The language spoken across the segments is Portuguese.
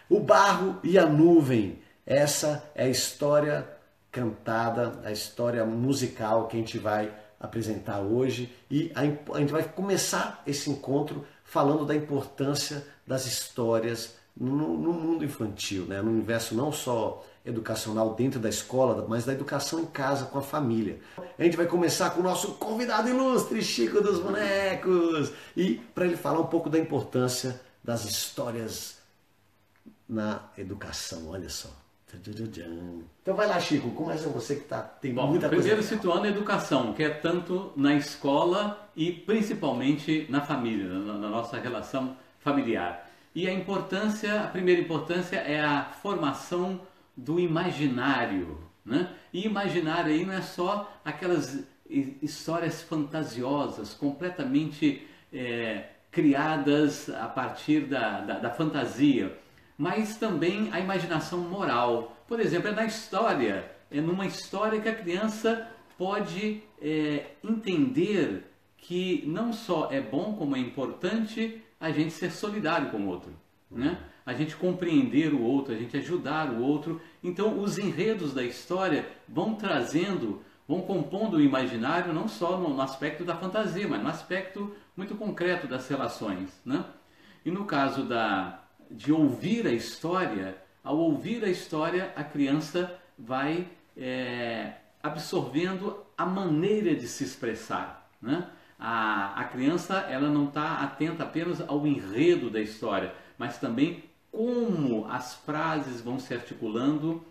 O barro e a nuvem. Essa é a história cantada, a história musical que a gente vai apresentar hoje. E a gente vai começar esse encontro falando da importância das histórias no mundo infantil, né? No universo não só educacional dentro da escola, mas da educação em casa, com a família. A gente vai começar com o nosso convidado ilustre, Chico dos Bonecos, e para ele falar um pouco da importância das histórias na educação, olha só. Então vai lá, Chico, começa você que tem muita coisa. Primeiro situando a educação, que é tanto na escola e principalmente na família, na nossa relação familiar. E a primeira importância é a formação do imaginário, né? E imaginário aí não é só aquelas histórias fantasiosas, completamente criadas a partir da fantasia, mas também a imaginação moral. Por exemplo, é numa história que a criança pode entender que não só é bom, como é importante a gente ser solidário com o outro, né? A gente compreender o outro, a gente ajudar o outro. Então os enredos da história vão compondo o imaginário não só no aspecto da fantasia, mas no aspecto muito concreto das relações, né? E no caso de ouvir a história, ao ouvir a história, a criança vai absorvendo a maneira de se expressar, né? A criança ela não está atenta apenas ao enredo da história, mas também como as frases vão se articulando,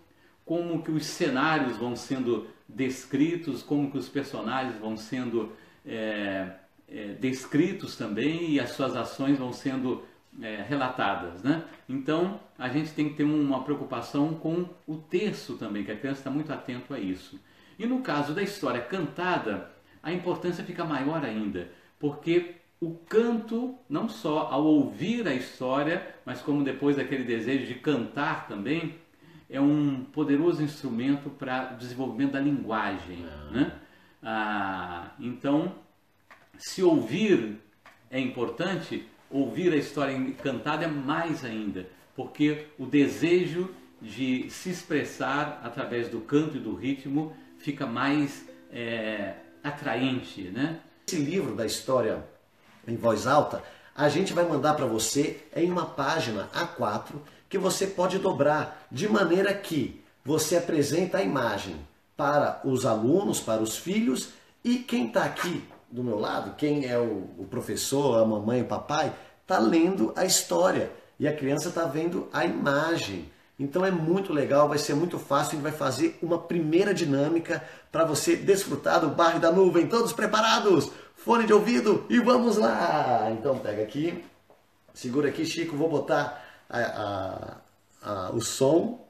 como que os cenários vão sendo descritos, como que os personagens vão sendo descritos também e as suas ações vão sendo relatadas, né? Então a gente tem que ter uma preocupação com o texto também, que a criança está muito atento a isso. E no caso da história cantada, a importância fica maior ainda, porque o canto, não só ao ouvir a história, mas como depois aquele desejo de cantar também, é um poderoso instrumento para o desenvolvimento da linguagem, né? Então, se ouvir é importante, ouvir a história cantada é mais ainda, porque o desejo de se expressar através do canto e do ritmo fica mais atraente, né? Esse livro da história em voz alta, a gente vai mandar para você em uma página A4 que você pode dobrar, de maneira que você apresenta a imagem para os alunos, para os filhos, e quem está aqui do meu lado, quem é o professor, a mamãe, o papai, está lendo a história e a criança está vendo a imagem. Então é muito legal, vai ser muito fácil, a gente vai fazer uma primeira dinâmica para você desfrutar do Barro e da Nuvem. Todos preparados? Fone de ouvido e vamos lá! Então pega aqui, segura aqui, Chico, vou botar o som.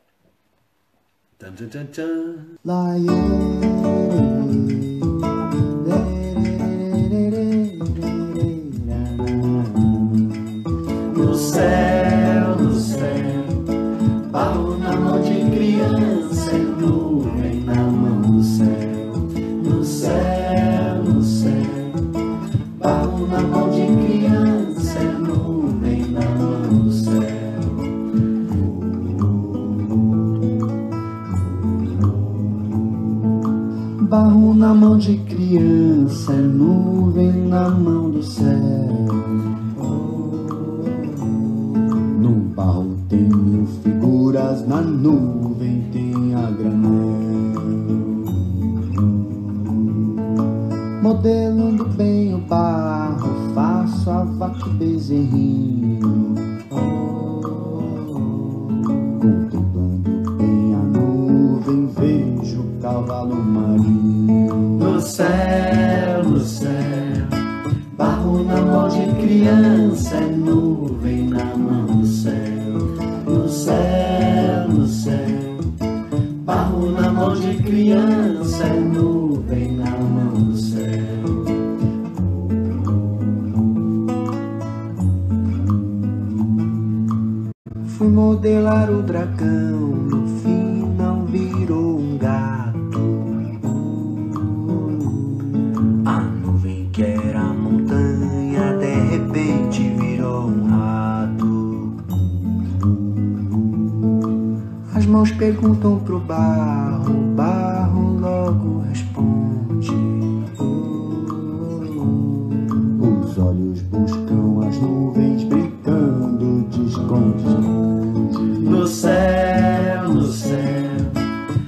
Tan, tan, tan, tan. No céu, barro na mão de criança, é nuvem na mão do céu. No céu, barro na mão de criança, é nuvem na mão do céu. Barro na mão de criança, é nuvem na mão do céu. No barro tem mil figuras, na nuvem tem a granel. Modelando bem o barro, faço a vaca e bezerrinho. Contemplando bem a nuvem, vejo o cavalo marinho. No céu, barro na mão de criança, é nuvem na mão do céu. No céu, barro na mão de criança, é nuvem na mão do céu. Fui modelar o dragão, no fim não virou um gato. A nuvem que era montanha, de repente virou um rato. mãos perguntam pro barro, o barro logo responde. Os olhos buscam as nuvens brincando de esconde-esconde. No céu,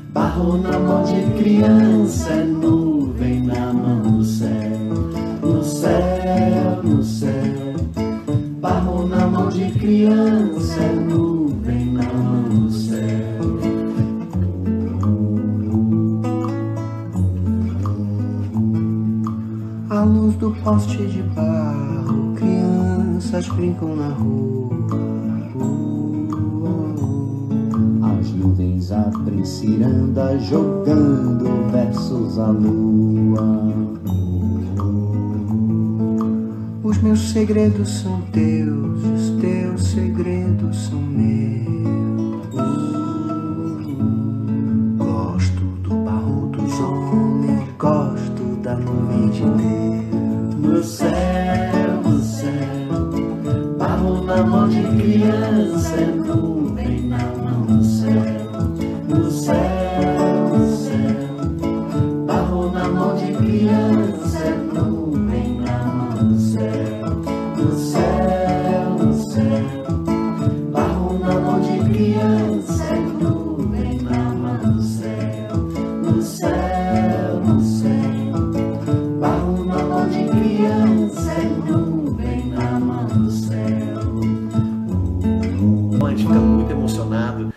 barro na mão de criança, é nuvem na mão do céu. No céu, barro na mão de criança, é nuvem na mão do céu. À luz do poste de barro, crianças brincam na rua. As nuvens abrem ciranda, jogando versos à lua. Os meus segredos são teus, os teus segredos são meus. Gosto do barro dos homens, gosto da nuvem de Deus. No céu, barro na mão de criança, é nuvem na mão do céu. No céu, barro na mão de criança, é nuvem na mão do céu. No céu, barro na mão de criança, é nuvem na mão do céu. No céu, barro na mão de criança, é nuvem na mão do céu. A gente fica muito emocionado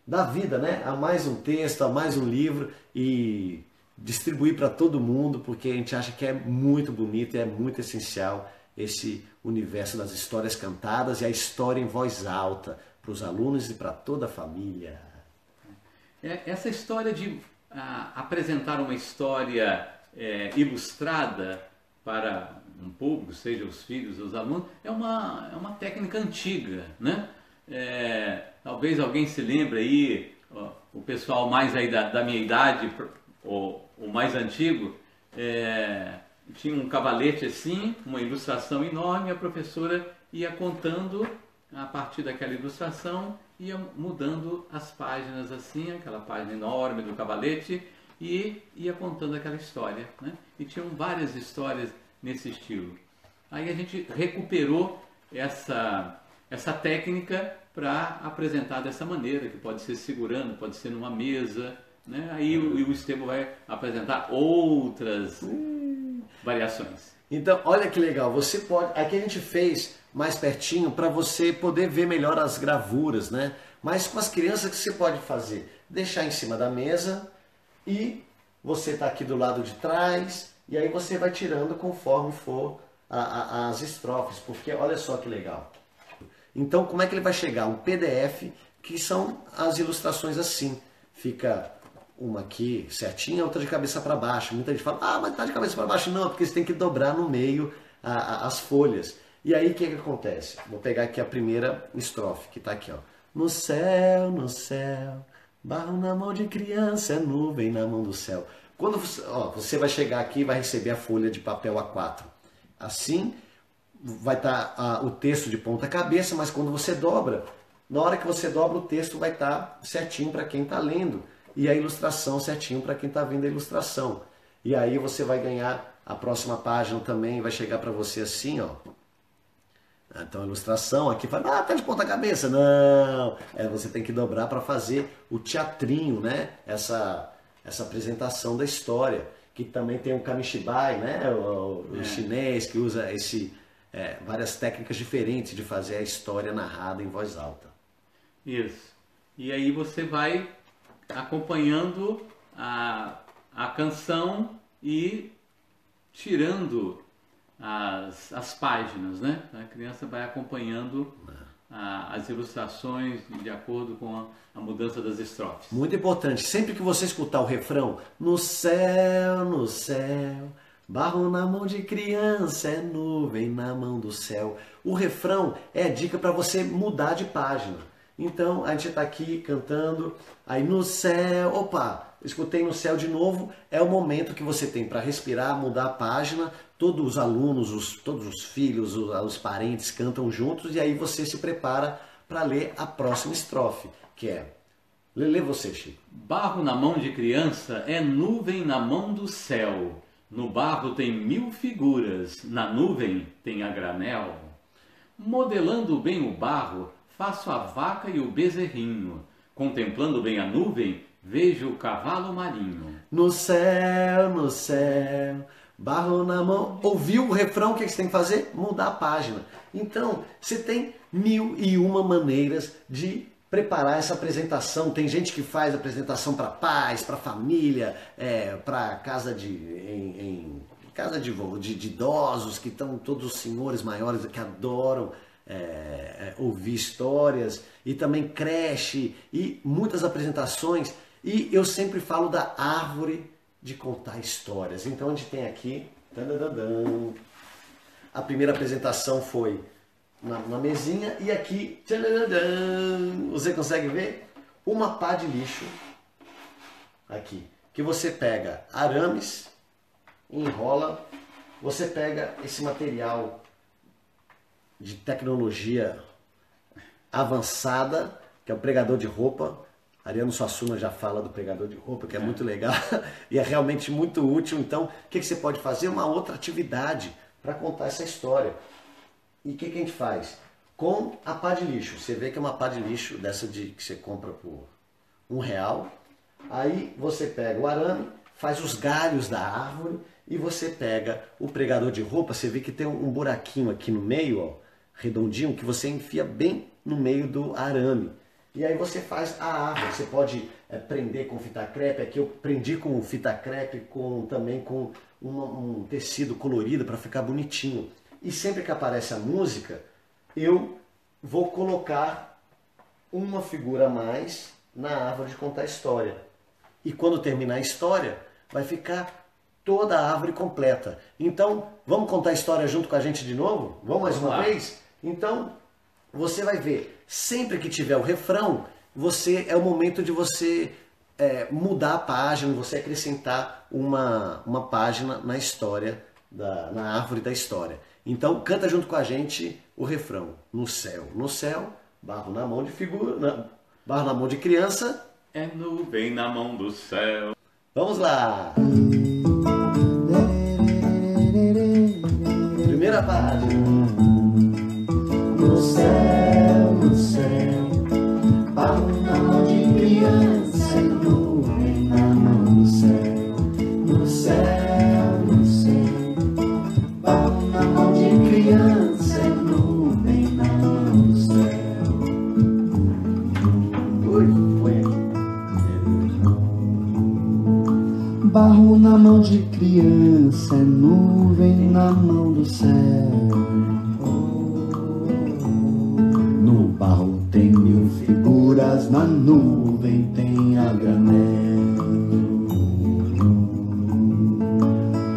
da vida, né? A mais um texto, a mais um livro e distribuir para todo mundo, porque a gente acha que é muito bonito e é muito essencial esse universo das histórias cantadas e a história em voz alta para os alunos e para toda a família. Essa história de apresentar uma história ilustrada para um público, seja os filhos, os alunos, é uma técnica antiga, né? Talvez alguém se lembre aí, o pessoal mais aí da minha idade, o mais antigo, tinha um cavalete assim, uma ilustração enorme, a professora ia contando a partir daquela ilustração, ia mudando as páginas assim, aquela página enorme do cavalete, e ia contando aquela história, né? E tinham várias histórias nesse estilo. Aí a gente recuperou essa técnica para apresentar dessa maneira, que pode ser segurando, pode ser numa mesa, né? Aí o Estevam vai apresentar outras variações. Então, olha que legal, você pode... Aqui a gente fez mais pertinho para você poder ver melhor as gravuras, né? Mas com as crianças, o que você pode fazer? Deixar em cima da mesa e você está aqui do lado de trás e aí você vai tirando conforme for as estrofes, porque olha só que legal. Então, como é que ele vai chegar? Um PDF, que são as ilustrações assim. Fica uma aqui certinha, outra de cabeça para baixo. Muita gente fala, mas tá de cabeça para baixo. Não, porque você tem que dobrar no meio as folhas. E aí, o que acontece? Vou pegar aqui a primeira estrofe, que está aqui, ó. No céu, barro na mão de criança, é nuvem na mão do céu. Quando você vai chegar aqui e vai receber a folha de papel A4. Assim, vai estar o texto de ponta cabeça, mas quando você dobra, na hora que você dobra o texto vai estar certinho para quem está lendo e a ilustração certinho para quem está vendo a ilustração. E aí você vai ganhar a próxima página também, vai chegar para você assim, ó. Então a ilustração aqui fala, tá de ponta cabeça. Não, você tem que dobrar para fazer o teatrinho, né? Essa apresentação da história, que também tem o kamishibai, né? O chinês que usa várias técnicas diferentes de fazer a história narrada em voz alta. Isso. E aí você vai acompanhando a canção e tirando as páginas, né? A criança vai acompanhando as ilustrações de acordo com a mudança das estrofes. Muito importante, sempre que você escutar o refrão, no céu, barro na mão de criança, é nuvem na mão do céu. O refrão é a dica para você mudar de página. Então, a gente está aqui cantando, aí no céu, opa, escutei no céu de novo, é o momento que você tem para respirar, mudar a página, todos os alunos, todos os filhos, os parentes cantam juntos, e aí você se prepara para ler a próxima estrofe, que é Lê você, Chico. Barro na mão de criança é nuvem na mão do céu. No barro tem 1000 figuras, na nuvem tem a granel. Modelando bem o barro, faço a vaca e o bezerrinho. Contemplando bem a nuvem, vejo o cavalo marinho. No céu, barro na mão. Ouviu o refrão? O que você tem que fazer? Mudar a página. Então, você tem 1001 maneiras de preparar essa apresentação. Tem gente que faz apresentação para pais, para família, para casa de idosos, que estão todos os senhores maiores que adoram ouvir histórias, e também creche e muitas apresentações. E eu sempre falo da árvore de contar histórias. Então a gente tem aqui, a primeira apresentação foi na mesinha, e aqui, você consegue ver uma pá de lixo aqui, que você pega arames, enrola, você pega esse material de tecnologia avançada, que é o pregador de roupa. Ariano Suassuna já fala do pregador de roupa, que é muito legal e é realmente muito útil. Então, o que você pode fazer? Uma outra atividade para contar essa história. E o que a gente faz? Com a pá de lixo. Você vê que é uma pá de lixo dessa que você compra por R$1. Aí você pega o arame, faz os galhos da árvore, e você pega o pregador de roupa. Você vê que tem um buraquinho aqui no meio, ó, redondinho, que você enfia bem no meio do arame. E aí você faz a árvore. Você pode prender com fita crepe. Aqui eu prendi com fita crepe, também com um tecido colorido para ficar bonitinho. E sempre que aparece a música, eu vou colocar uma figura a mais na árvore de contar a história. E quando terminar a história, vai ficar toda a árvore completa. Então, vamos contar a história junto com a gente de novo? Vamos mais uma vez? Então, você vai ver, sempre que tiver o refrão, é o momento de você mudar a página, você acrescentar uma página na história, na árvore da história. Então, canta junto com a gente o refrão. No céu, barro na mão de barro na mão de criança. É nuvem na mão do céu. Vamos lá! Primeira página. No céu, barro na mão de criança, nuvem na mão do céu. No céu, barro na mão de criança, nuvem na mão do céu. Foi. Barro na mão de criança, nuvem na mão do céu. No barro tem 1000 figuras, na nuvem tem a granel.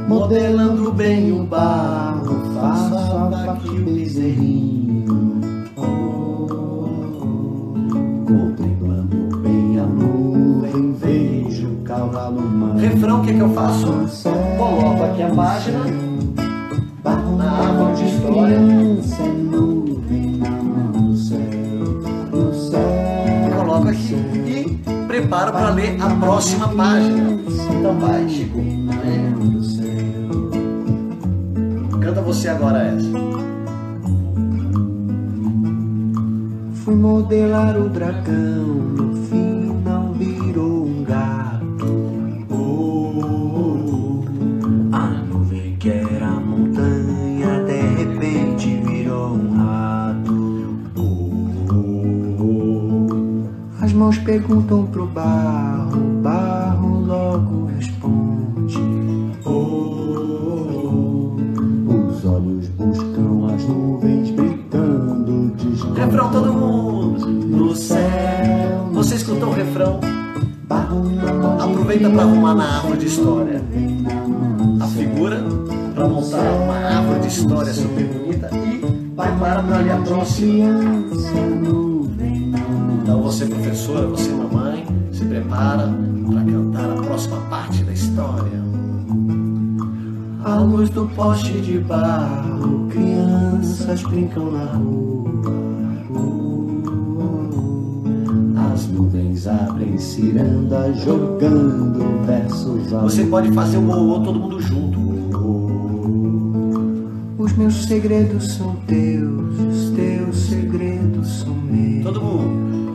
Modelando bem o barro, faço a vaca e o bezerrinho. Contemplando bem a nuvem, vejo o cavalo marinho. Refrão, o que eu faço? Coloco aqui a página na árvore de história. Coloco aqui e preparo para ler a próxima página. Então vai, Chico. Canta você agora essa. Fui modelar o dragão, no fim não virou um gato. A nuvem que era montanha, de repente virou um rato. As mãos perguntam pro barro, o barro logo responde. Os olhos buscam as nuvens, gritando de esconde. Refrão, todo mundo. No céu. Você escutou o refrão? Aproveita para arrumar na árvore de história a figura, para montar uma árvore de história super bonita, e prepara para ler a próxima. Então você, professora, você, mamãe, se prepara para cantar a próxima parte da história. À luz do poste de barro, crianças brincam na rua. As nuvens flores abrem ciranda, jogando versos ao Você pode fazer o o todo mundo junto. Os meus segredos são teus, os teus segredos são meus. Todo mundo.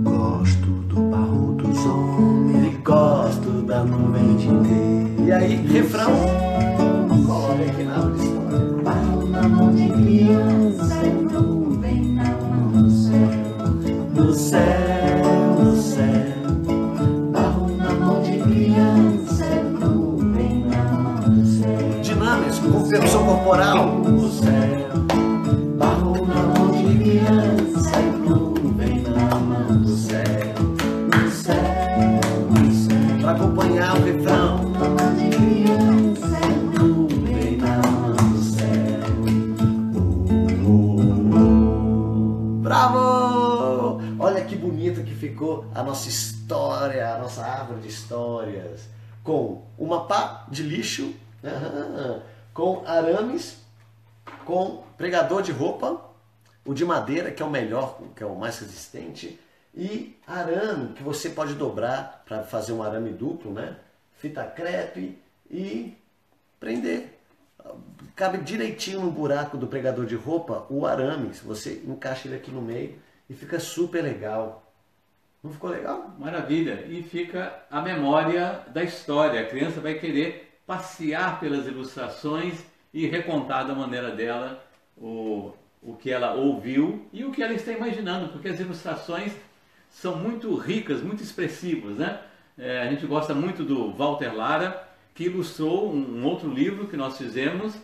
Gosto do barro dos homens, gosto da nuvem de Deus. E aí, refrão. Coloca aqui na aula de história. Barro na mão de criança, nuvem na mão do céu. No céu, no céu. Barro na mão de criança, nuvem na mão do céu. Dinâmico, com percussão corporal. No céu. Barro na mão de criança, nuvem na mão do céu. No céu, no céu. Para acompanhar o refrão. De criança, nuvem na mão do céu. Bravo! Olha que bonito que ficou a nossa história, a nossa árvore de histórias. Com uma pá de lixo, com arames, com pregador de roupa, o de madeira, que é o melhor, que é o mais resistente, e arame, que você pode dobrar para fazer um arame duplo, né? Fita crepe e prender. Cabe direitinho no buraco do pregador de roupa o arame, se você encaixa ele aqui no meio e fica super legal. Não ficou legal? Maravilha! E fica a memória da história. A criança vai querer passear pelas ilustrações e recontar da maneira dela o que ela ouviu e o que ela está imaginando, porque as ilustrações são muito ricas, muito expressivas, né? A gente gosta muito do Walter Lara, que ilustrou um outro livro que nós fizemos.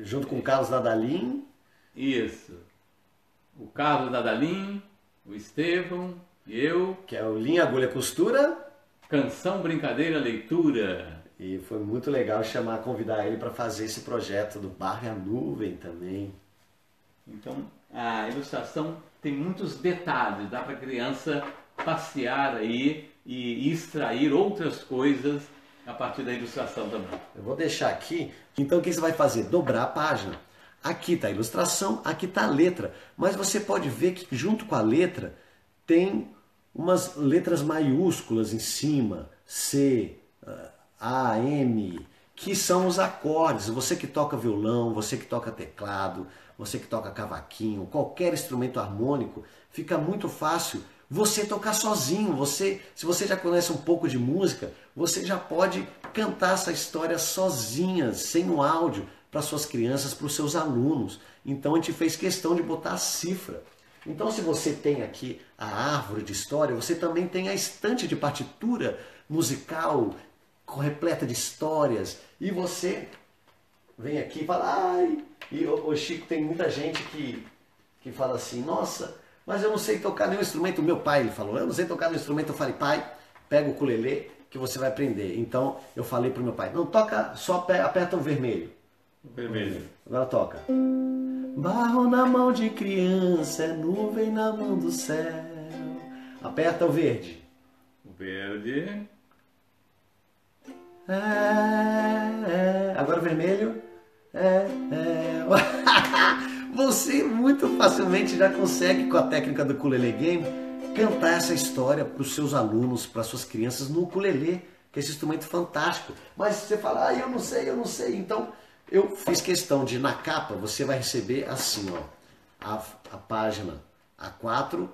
Junto com o Carlos Nadalim. Isso. O Carlos Nadalim, o Estevão e eu. Que é o Linha, Agulha, Costura. Canção, Brincadeira, Leitura. E foi muito legal convidar ele para fazer esse projeto do Barro e a Nuvem também. Então, a ilustração tem muitos detalhes, dá para a criança passear aí e extrair outras coisas a partir da ilustração também. Eu vou deixar aqui. Então, o que você vai fazer? Dobrar a página. Aqui está a ilustração, aqui está a letra. Mas você pode ver que junto com a letra tem umas letras maiúsculas em cima. C, A, M, que são os acordes. Você que toca violão, você que toca teclado, você que toca cavaquinho, qualquer instrumento harmônico, fica muito fácil você tocar sozinho. Se você já conhece um pouco de música, você já pode cantar essa história sozinha, sem o áudio, para suas crianças, para os seus alunos. Então a gente fez questão de botar a cifra. Então se você tem aqui a árvore de história, você também tem a estante de partitura musical repleta de histórias. E você vem aqui e fala, ai... E o Chico, tem muita gente que fala assim, nossa, mas eu não sei tocar nenhum instrumento. O meu pai, ele falou, eu não sei tocar nenhum instrumento. Eu falei, pai, pega o ukulele que você vai aprender. Então eu falei pro meu pai, não, toca, só aperta o vermelho. O vermelho. Agora toca. Barro na mão de criança, é nuvem na mão do céu. Aperta o verde. O verde. Agora o vermelho. Você muito facilmente já consegue, com a técnica do ukulele game, cantar essa história para os seus alunos, para suas crianças no ukulele, que é esse instrumento fantástico. Mas você fala, eu não sei. Então, eu fiz questão de, na capa, você vai receber assim, ó, a página A4,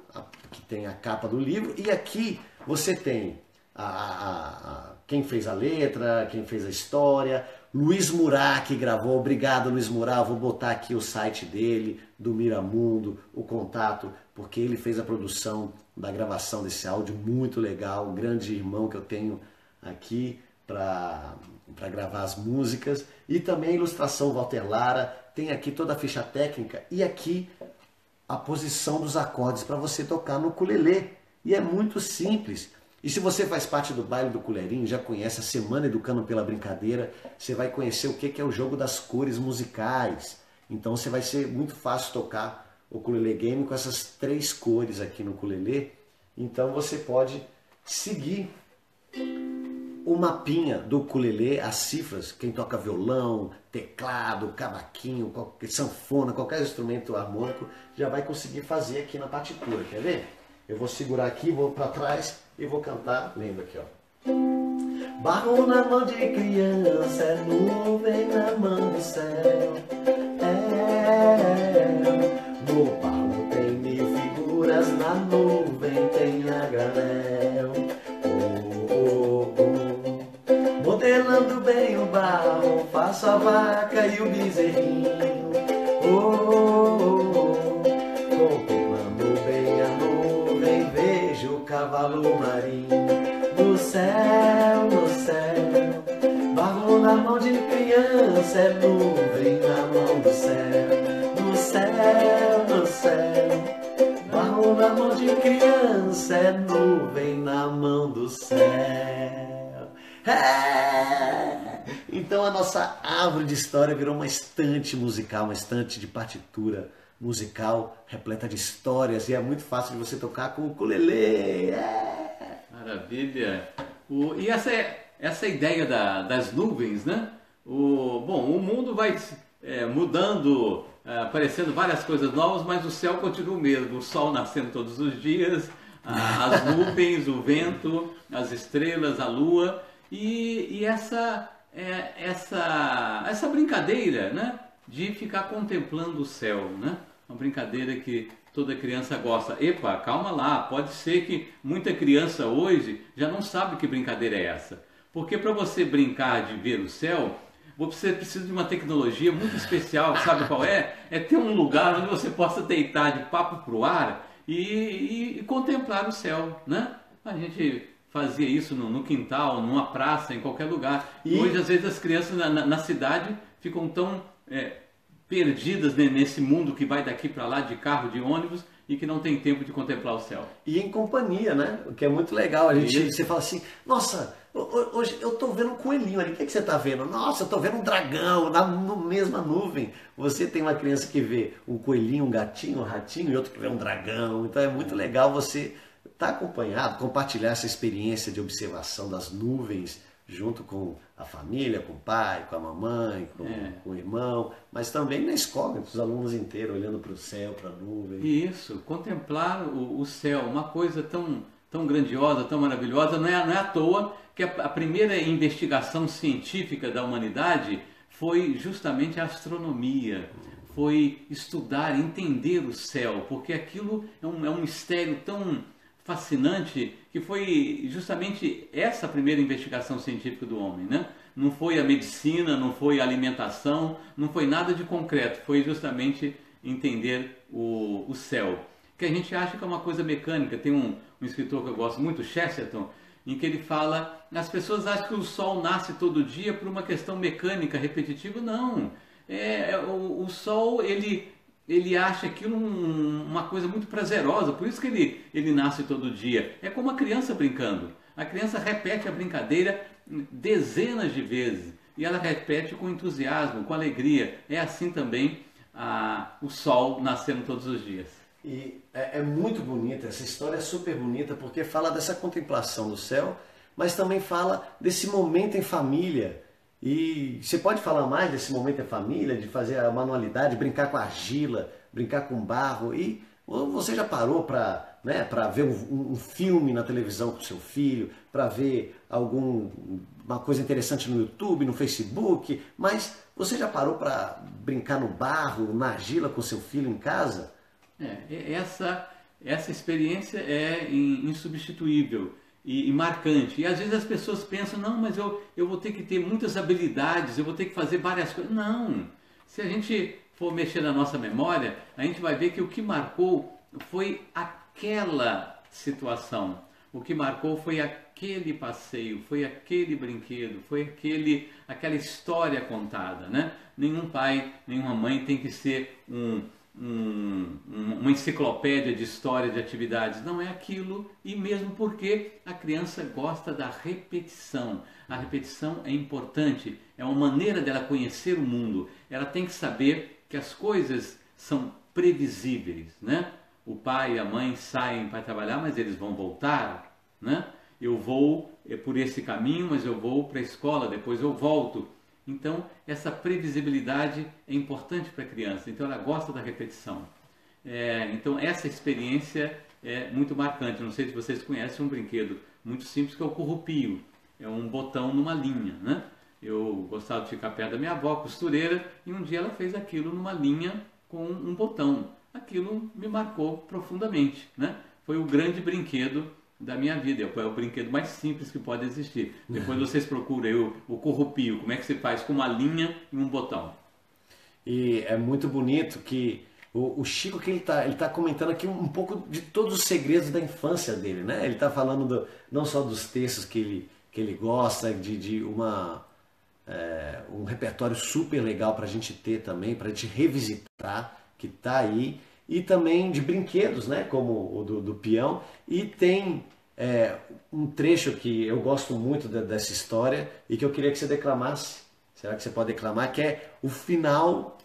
que tem a capa do livro, e aqui você tem quem fez a letra, quem fez a história, Luiz Murat que gravou. Obrigado, Luiz Murat. Vou botar aqui o site dele, do Miramundo, o contato, porque ele fez a produção da gravação desse áudio, muito legal. O grande irmão que eu tenho aqui para gravar as músicas. E também a ilustração Walter Lara. Tem aqui toda a ficha técnica e aqui a posição dos acordes para você tocar no ukulele. E é muito simples. E se você faz parte do baile do Culerim, já conhece a Semana Educando pela Brincadeira, você vai conhecer o que é o jogo das cores musicais. Então você vai ser muito fácil tocar o ukulele game com essas 3 cores aqui no ukulele. Então você pode seguir o mapinha do ukulele, as cifras, quem toca violão, teclado, cavaquinho, sanfona, qualquer instrumento harmônico, já vai conseguir fazer aqui na partitura, quer ver? Eu vou segurar aqui, vou para trás e vou cantar, lembra aqui, ó. Barro na mão de criança, é nuvem na mão do céu, no barro tem 1000 figuras, na nuvem tem a granel. Modelando bem o barro, faço a vaca e o bezerrinho. Contemplando bem a nuvem, vejo o cavalo marinho. No céu, barro na mão de criança, é nuvem na mão do céu. No céu, barro na mão de criança, é nuvem na mão do céu. Então a nossa árvore de história virou uma estante musical, uma estante de partitura musical repleta de histórias, e é muito fácil de você tocar com o ukulele. Maravilha! E essa ideia das nuvens, né? Bom, o mundo vai mudando, aparecendo várias coisas novas, mas o céu continua o mesmo, o sol nascendo todos os dias, as nuvens, o vento, as estrelas, a lua. E essa brincadeira, né, de ficar contemplando o céu, né? Uma brincadeira que toda criança gosta. Epa, calma lá, pode ser que muita criança hoje já não sabe que brincadeira é essa. Porque para você brincar de ver o céu, você precisa de uma tecnologia muito especial, sabe qual é? É ter um lugar onde você possa deitar de papo para o ar e contemplar o céu, né? A gente fazia isso no quintal, numa praça, em qualquer lugar. E hoje, às vezes, as crianças na cidade ficam tão perdidas nesse mundo que vai daqui para lá de carro, de ônibus, e que não tem tempo de contemplar o céu. E em companhia, né? O que é muito legal. Você fala assim, nossa, hoje eu estou vendo um coelhinho ali. O que você está vendo? Nossa, eu estou vendo um dragão na mesma nuvem. Você tem uma criança que vê um coelhinho, um gatinho, um ratinho, e outro que vê um dragão. Então é muito legal você estar acompanhado, compartilhar essa experiência de observação das nuvens junto com a família, com o pai, com a mamãe, com o irmão, mas também na escola, os alunos inteiros olhando para o céu, para a nuvem. Isso, contemplar o céu, uma coisa tão grandiosa, tão maravilhosa. Não é à toa que a primeira investigação científica da humanidade foi justamente a astronomia, foi estudar, entender o céu, porque aquilo é um mistério tão fascinante, que foi justamente essa primeira investigação científica do homem, né? Não foi a medicina, não foi a alimentação, não foi nada de concreto, foi justamente entender o céu, que a gente acha que é uma coisa mecânica. Tem um escritor que eu gosto muito, Chesterton, em que ele fala, as pessoas acham que o sol nasce todo dia por uma questão mecânica, repetitiva. Não, o sol, ele acha aquilo uma coisa muito prazerosa, por isso que ele nasce todo dia. É como a criança brincando. A criança repete a brincadeira dezenas de vezes e ela repete com entusiasmo, com alegria. É assim também o sol nascendo todos os dias. E é muito bonita, essa história é super bonita, porque fala dessa contemplação do céu, mas também fala desse momento em família. E você pode falar mais desse momento em família, de fazer a manualidade, brincar com argila, brincar com barro. E você já parou para ver um filme na televisão com seu filho, para ver uma coisa interessante no YouTube, no Facebook, mas você já parou para brincar no barro, na argila com seu filho em casa? Essa experiência é insubstituível e marcante. E às vezes as pessoas pensam, não, mas eu vou ter que ter muitas habilidades, eu vou ter que fazer várias coisas. Não! Se a gente for mexer na nossa memória, a gente vai ver que o que marcou foi aquela situação. O que marcou foi aquele passeio, foi aquele brinquedo, foi aquela história contada, né? Nenhum pai, nenhuma mãe tem que ser uma enciclopédia de história, de atividades. Não é aquilo, e mesmo porque a criança gosta da repetição. A repetição é importante, é uma maneira dela conhecer o mundo. Ela tem que saber que as coisas são previsíveis, né? O pai e a mãe saem para trabalhar, mas eles vão voltar, né? eu vou por esse caminho, mas eu vou para a escola, depois eu volto. Então, essa previsibilidade é importante para a criança. Então, ela gosta da repetição. Então, essa experiência é muito marcante. Não sei se vocês conhecem um brinquedo muito simples que é o currupio. É um botão numa linha, né? Eu gostava de ficar perto da minha avó, costureira, e um dia ela fez aquilo numa linha com um botão. Aquilo me marcou profundamente, né? Foi o grande brinquedo da minha vida. É o brinquedo mais simples que pode existir. Depois vocês procuram aí o currupio, como é que se faz com uma linha e um botão. E é muito bonito que o Chico, que ele tá comentando aqui um pouco de todos os segredos da infância dele, né? Ele está falando não só dos textos que ele gosta, de um repertório super legal para a gente ter também, para a gente revisitar, que está aí, e também de brinquedos, né? Como o do peão. E tem um trecho que eu gosto muito dessa história e que eu queria que você declamasse. Será que você pode declamar? Que é o final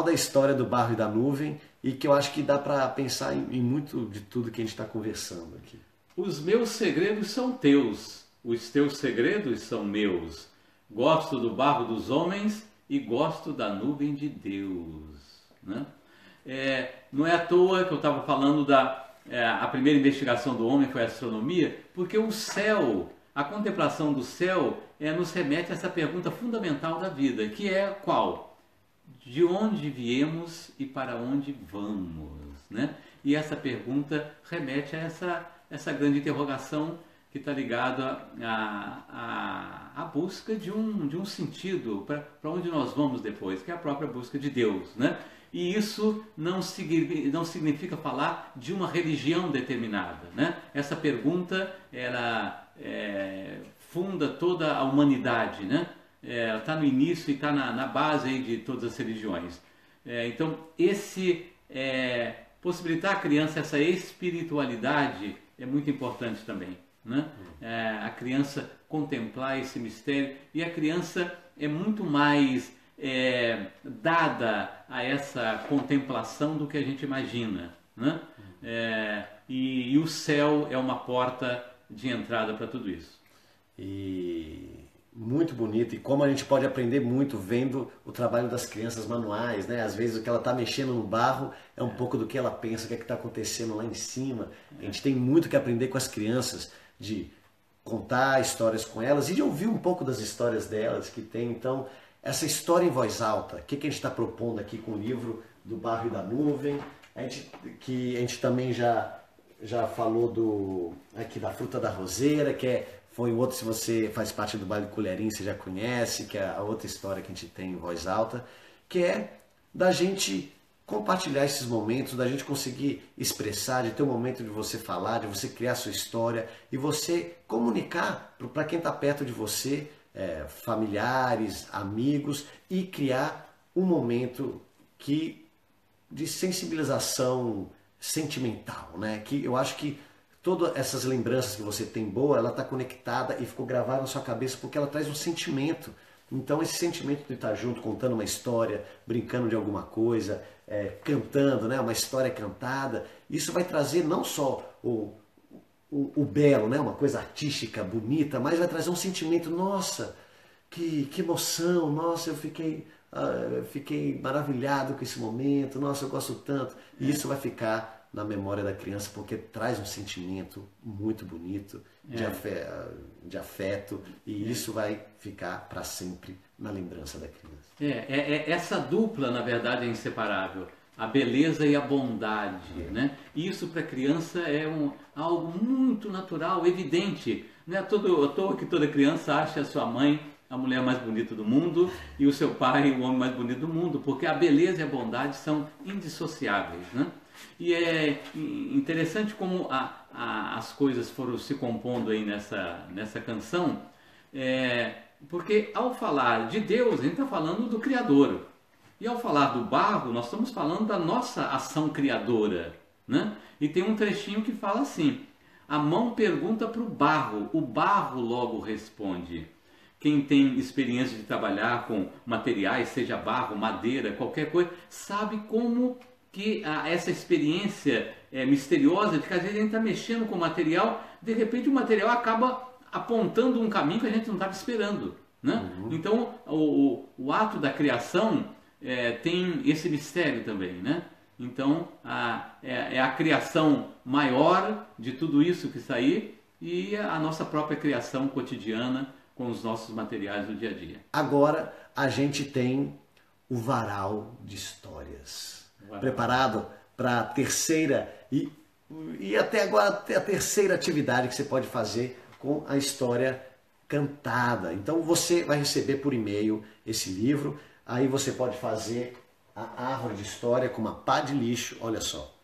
da história do Barro e da Nuvem, e que eu acho que dá para pensar em muito de tudo que a gente está conversando aqui. Os meus segredos são teus, os teus segredos são meus. Gosto do barro dos homens e gosto da nuvem de Deus. Né? Não é à toa que eu estava falando a primeira investigação do homem foi a astronomia, porque o céu, a contemplação do céu nos remete a essa pergunta fundamental da vida, que é qual? De onde viemos e para onde vamos? Né? E essa pergunta remete a essa grande interrogação que está ligada à busca de um sentido para onde nós vamos depois, que é a própria busca de Deus. Né? E isso não significa falar de uma religião determinada. Né? Essa pergunta ela funda toda a humanidade, né? Ela está no início e está na base aí de todas as religiões. Então, possibilitar à criança essa espiritualidade é muito importante também. Né? A criança contemplar esse mistério, e a criança é muito mais dada a essa contemplação do que a gente imagina. Né? E o céu é uma porta de entrada para tudo isso. E muito bonito, e como a gente pode aprender muito vendo o trabalho das crianças manuais, né? Às vezes o que ela está mexendo no barro é um pouco do que ela pensa, o que é que está acontecendo lá em cima. A gente tem muito que aprender com as crianças, de contar histórias com elas e de ouvir um pouco das histórias delas que tem. Então, essa história em voz alta, o que a gente está propondo aqui com o livro do Barro e da Nuvem, a gente também já falou aqui da Fruta da Roseira, foi o outro, se você faz parte do Baile do Colherinho, você já conhece, que é a outra história que a gente tem em voz alta, que é da gente compartilhar esses momentos, da gente conseguir expressar, de ter um momento de você falar, de você criar a sua história e você comunicar para quem está perto de você, familiares, amigos, e criar um momento de sensibilização sentimental, né? Que eu acho que todas essas lembranças que você tem boa, ela está conectada e ficou gravada na sua cabeça porque ela traz um sentimento. Então esse sentimento de estar junto, contando uma história, brincando de alguma coisa, cantando, né? Uma história cantada, isso vai trazer não só o belo, né? Uma coisa artística, bonita, mas vai trazer um sentimento, nossa, que emoção, nossa, eu fiquei maravilhado com esse momento, nossa, eu gosto tanto. E isso vai ficar na memória da criança, porque traz um sentimento muito bonito de afeto, e isso vai ficar para sempre na lembrança da criança. Essa dupla, na verdade, é inseparável. A beleza e a bondade. Né? E isso para a criança é algo muito natural, evidente. Não é à toa que toda criança acha a sua mãe a mulher mais bonita do mundo e o seu pai o homem mais bonito do mundo, porque a beleza e a bondade são indissociáveis. Né? E é interessante como as coisas foram se compondo aí nessa canção, porque ao falar de Deus, a gente está falando do Criador. E ao falar do barro, nós estamos falando da nossa ação criadora. Né? E tem um trechinho que fala assim: a mão pergunta para o barro logo responde. Quem tem experiência de trabalhar com materiais, seja barro, madeira, qualquer coisa, sabe como que essa experiência misteriosa de que às vezes a gente está mexendo com o material, de repente o material acaba apontando um caminho que a gente não estava esperando, né? Então o ato da criação tem esse mistério também, né? Então é a criação maior de tudo isso que está aí e a nossa própria criação cotidiana com os nossos materiais do dia a dia. Agora a gente tem o varal de histórias. Preparado para a terceira e até agora a terceira atividade que você pode fazer com a história cantada. Então você vai receber por e-mail esse livro, aí você pode fazer a árvore de história com uma pá de lixo, olha só,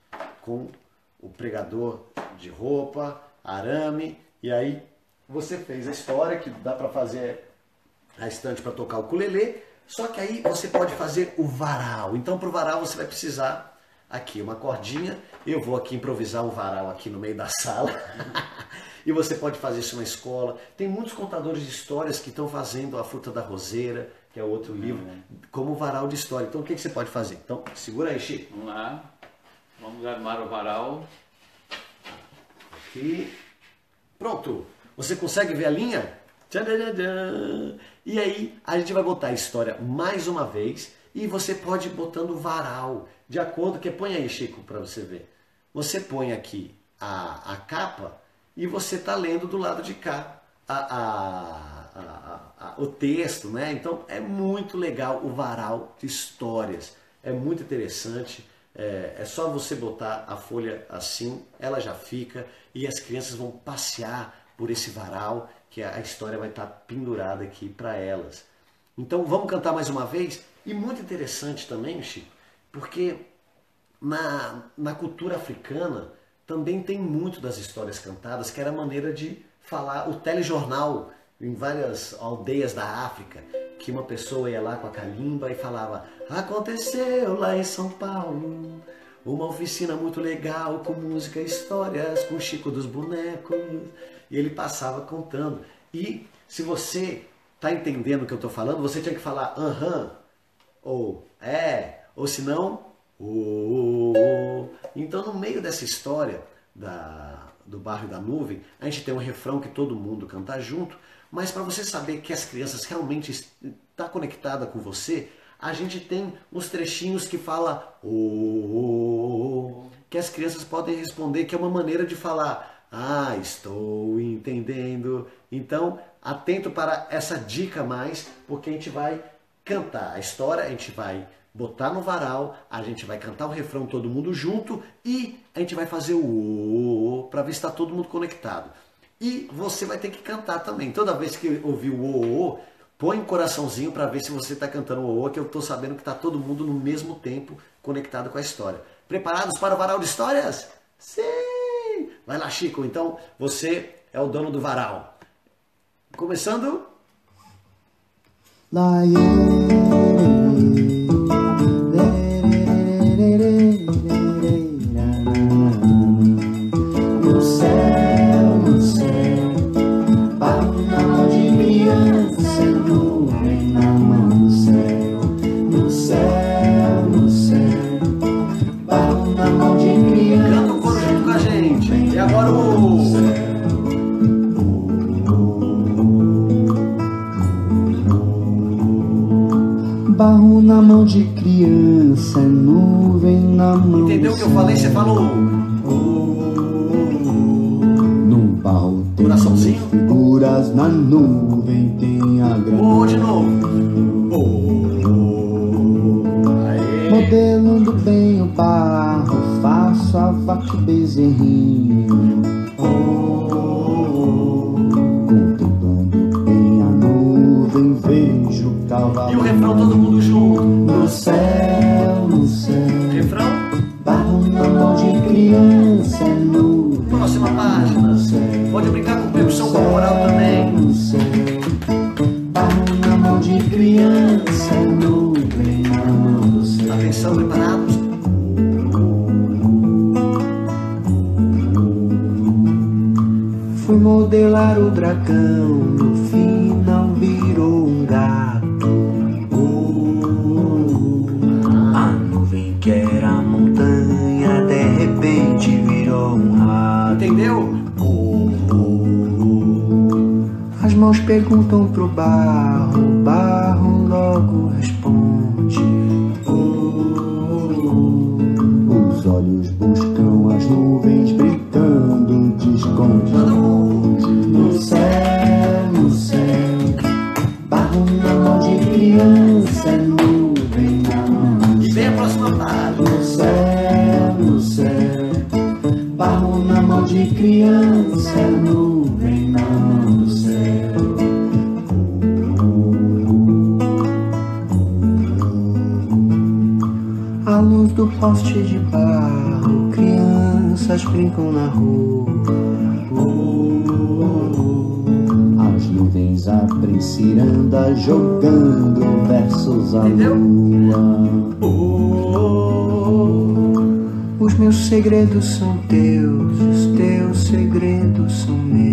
com o pregador de roupa, arame, e aí você fez a história, que dá para fazer a estante para tocar o ukulele, só que aí você pode fazer o varal. Então para o varal você vai precisar aqui uma cordinha, eu vou aqui improvisar um varal aqui no meio da sala, e você pode fazer isso na escola. Tem muitos contadores de histórias que estão fazendo A Fruta da Roseira, que é outro livro, como varal de história. Então o que você pode fazer? Então segura aí, Chico. Vamos lá, vamos armar o varal. Aqui. Pronto. Você consegue ver a linha? Tchadadadã. E aí a gente vai botar a história mais uma vez e você pode ir botando o varal de acordo que... Põe aí, Chico, para você ver. Você põe aqui a capa e você está lendo do lado de cá o texto, né? Então é muito legal o varal de histórias. É muito interessante. É só você botar a folha assim, ela já fica e as crianças vão passear por esse varal, que a história vai estar pendurada aqui para elas. Então vamos cantar mais uma vez? E muito interessante também, Chico, porque na cultura africana também tem muito das histórias cantadas, que era a maneira de falar o telejornal em várias aldeias da África, que uma pessoa ia lá com a calimba e falava: aconteceu lá em São Paulo uma oficina muito legal com música e histórias, com o Chico dos Bonecos. E ele passava contando. E se você está entendendo o que eu estou falando, você tinha que falar aham, ou ou se não, Então no meio dessa história do Bairro da Nuvem, a gente tem um refrão que todo mundo canta junto, mas para você saber que as crianças realmente estão conectadas com você, a gente tem uns trechinhos que fala que as crianças podem responder, que é uma maneira de falar: ah, estou entendendo. Então, atento para essa dica mais, porque a gente vai cantar a história, a gente vai botar no varal, a gente vai cantar o refrão todo mundo junto e a gente vai fazer o para ver se está todo mundo conectado. E você vai ter que cantar também. Toda vez que ouvir o põe um coraçãozinho para ver se você está cantando o que eu estou sabendo que está todo mundo no mesmo tempo conectado com a história. Preparados para o varal de histórias? Sim! Vai lá, Chico. Então, você é o dono do varal. Começando... No céu, barro na mão de criança, nuvem na mão do céu. No céu, barro na mão de criança. Canta um coro junto com a gente. E agora barro na mão de criança, nuvem na mão. Entendeu o que eu falei? Você falou no barro tem coraçãozinho. Figuras, na nuvem tem a grama. de novo. Aê. Modelando bem o barro, faço a vaca e bezerrinho. Contemplando bem a nuvem, vejo o cavalo. E o refrão todo mundo junto. No céu, Refrão. barro na mão de criança, nuvem. Próxima página. Pode brincar com percussão corporal também. No céu, barro na mão de criança, nuvem na mão do céu. Atenção, preparados? Fui modelar o dragão, no final virou um gato. A nuvem que era montanha perguntam pro barro, o barro logo responde. Os olhos buscam as nuvens britando de esconde. No céu, barro na mão de criança, nuvem na mão. E vem a próxima parte. No céu, barro na mão de criança, nuvem na mão do céu. À luz do poste de barro, crianças brincam na rua. As nuvens abrem ciranda, jogando versos à lua. Os meus segredos são teus, os teus segredos são meus.